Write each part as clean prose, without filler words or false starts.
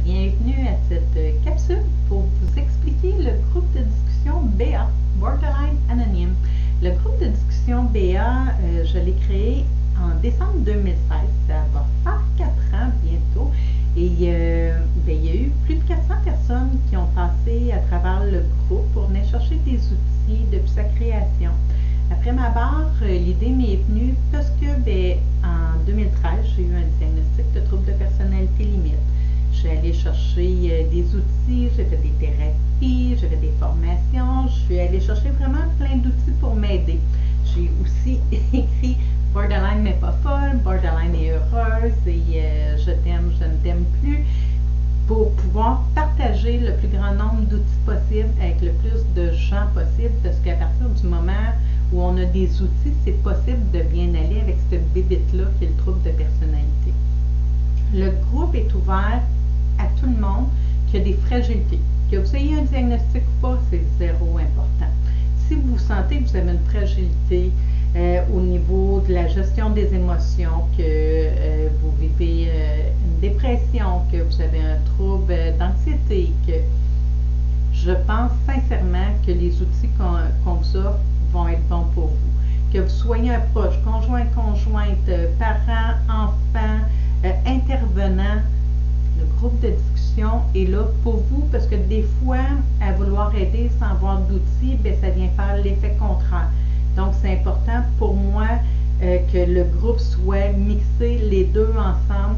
Bienvenue à cette capsule pour vous expliquer le groupe de discussion BA, Borderline Anonyme. Le groupe de discussion BA, je l'ai créé en décembre 2016, ça va faire 4 ans bientôt, et il y a eu plus de 400 personnes qui ont passé à travers le groupe pour venir chercher des outils depuis sa création. Après ma barre, l'idée m'est venue parce que en 2013, j'ai eu un diagnostic de trouble de personnalité limite. Je suis allée chercher des outils, j'ai fait des thérapies, j'ai fait des formations, je suis allée chercher vraiment plein d'outils pour m'aider. J'ai aussi écrit Borderline mais pas folle, Borderline et heureuse et je t'aime, je ne t'aime plus, pour pouvoir partager le plus grand nombre d'outils possible avec le plus de gens possible, parce qu'à partir du moment où on a des outils, c'est possible de bien aller avec cette bébête-là qui est le trouble de personnalité. Le groupe est ouvert à tout le monde qui a des fragilités. Que vous ayez un diagnostic ou pas, c'est zéro important. Si vous sentez que vous avez une fragilité au niveau de la gestion des émotions, que vous vivez une dépression, que vous avez un trouble d'anxiété, que je pense sincèrement que les outils qu'on vous offre vont être bons pour vous. Que vous soyez un proche, conjoint, conjointe, parent, enfant, intervenant, le groupe de discussion est là pour vous, parce que des fois, à vouloir aider sans avoir d'outils, ça vient faire l'effet contraire. Donc, c'est important pour moi que le groupe soit mixé, les deux ensemble.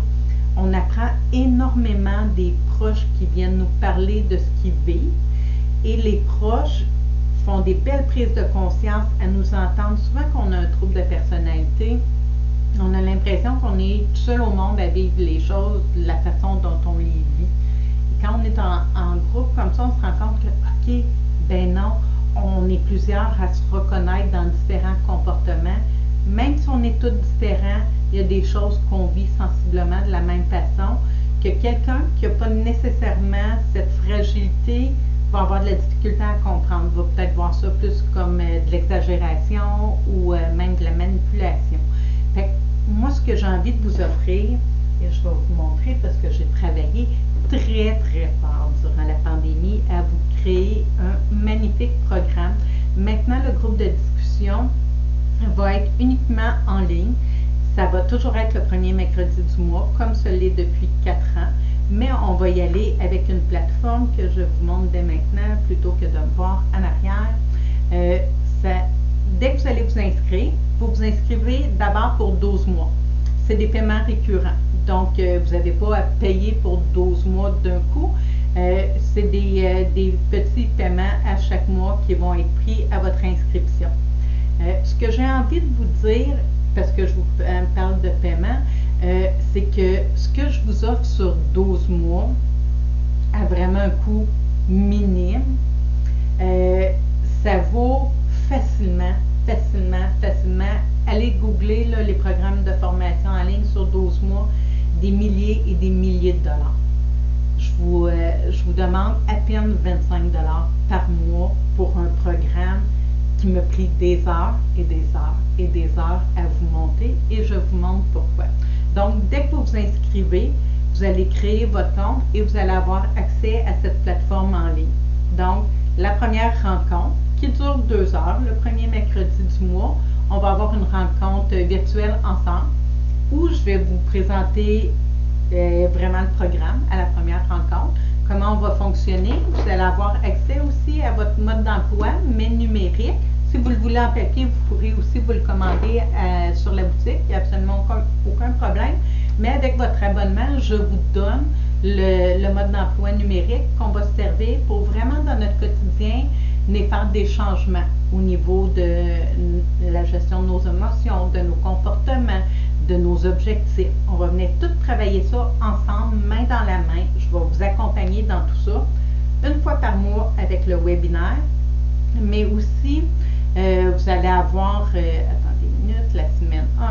On apprend énormément des proches qui viennent nous parler de ce qu'ils vivent, et les proches font des belles prises de conscience à nous entendre. Souvent qu'on a un trouble de personnalité, on a l'impression qu'on est tout seul au monde à vivre les choses de la façon dont on les vit. Et quand on est en groupe comme ça, on se rend compte que, OK, ben non, on est plusieurs à se reconnaître dans différents comportements. Même si on est tous différents, il y a des choses qu'on vit sensiblement de la même façon, que quelqu'un qui n'a pas nécessairement cette fragilité va avoir de la difficulté à comprendre, va peut-être voir ça plus comme de l'exagération ou même de la manipulation. Fait que moi, ce que j'ai envie de vous offrir, et je vais vous montrer parce que j'ai travaillé très fort durant la pandémie à vous créer un magnifique programme. Maintenant, le groupe de discussion va être uniquement en ligne. Ça va toujours être le premier mercredi du mois, comme ce l'est depuis 4 ans. Mais on va y aller avec une plateforme que je vous montre dès maintenant, plutôt que de me voir en arrière. Dès que vous allez vous inscrire, vous vous inscrivez d'abord pour 12 mois. C'est des paiements récurrents. Donc, vous n'avez pas à payer pour 12 mois d'un coup. C'est des petits paiements à chaque mois qui vont être pris à votre inscription. Ce que j'ai envie de vous dire, parce que je vous parle de paiement, c'est que ce que je vous offre sur 12 mois a vraiment un coût minime. Ça vaut facilement. Allez googler là, les programmes de formation en ligne sur 12 mois, des milliers et des milliers de dollars. Je vous demande à peine 25 $ par mois pour un programme qui me pris des heures et des heures et des heures à vous monter, et je vous montre pourquoi. Donc, dès que vous vous inscrivez, vous allez créer votre compte et vous allez avoir accès à cette plateforme en ligne. Donc, la première rencontre, qui dure 2 heures, le premier mercredi du mois, on va avoir une rencontre virtuelle ensemble où je vais vous présenter vraiment le programme à la première rencontre, comment on va fonctionner. Vous allez avoir accès aussi à votre mode d'emploi, mais numérique. Si vous le voulez en papier, vous pourrez aussi vous le commander sur la boutique. Il n'y a absolument aucun problème. Mais avec votre abonnement, je vous donne le mode d'emploi numérique qu'on va se servir pour vraiment dans notre quotidien faire des changements au niveau de la gestion de nos émotions, de nos comportements, de nos objectifs. On va venir tout travailler ça ensemble, main dans la main. Je vais vous accompagner dans tout ça une fois par mois avec le webinaire, mais aussi vous allez avoir, attendez une minute, la semaine 1,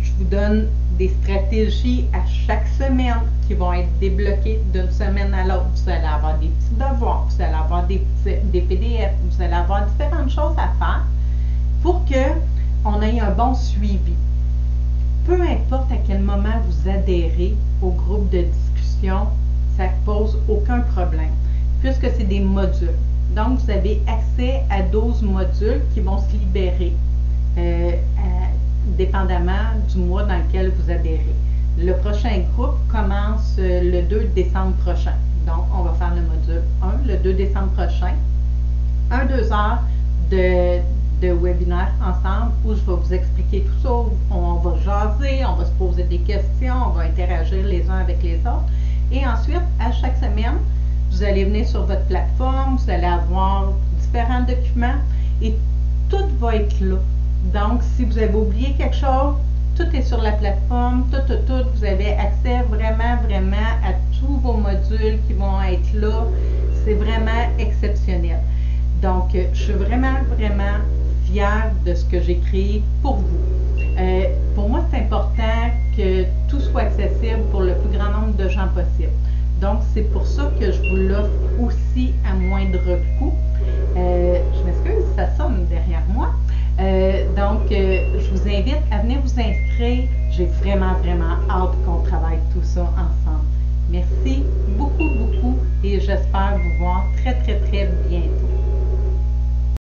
je vous donne des stratégies à chaque semaine qui vont être débloquées d'une semaine à l'autre. Vous allez avoir des petits devoirs, vous allez avoir des PDF, vous allez avoir différentes choses à faire pour qu'on ait un bon suivi. Peu importe à quel moment vous adhérez au groupe de discussion, ça ne pose aucun problème, puisque c'est des modules. Donc, vous avez accès à 12 modules qui vont se libérer, dépendamment du mois dans lequel vous adhérez. Le prochain groupe commence le 2 décembre prochain. Donc, on va faire le module 1 le 2 décembre prochain. 2 heures de webinaire ensemble où je vais vous expliquer tout ça. On va jaser, on va se poser des questions, on va interagir les uns avec les autres. Et ensuite, à chaque semaine, vous allez venir sur votre plateforme, vous allez avoir différents documents et tout va être là. Donc, si vous avez oublié quelque chose, tout est sur la plateforme, tout, vous avez accès vraiment à tous vos modules qui vont être là. C'est vraiment exceptionnel. Donc, je suis vraiment fière de ce que j'ai créé pour vous. Pour moi, c'est important que tout soit accessible pour le plus grand nombre de gens possible. Donc, c'est pour ça que je vous l'offre aussi à moindre coût. Je m'excuse, ça sonne derrière moi. Je vous invite à venir vous inscrire. J'ai vraiment hâte qu'on travaille tout ça ensemble. Merci beaucoup et j'espère vous voir très bientôt.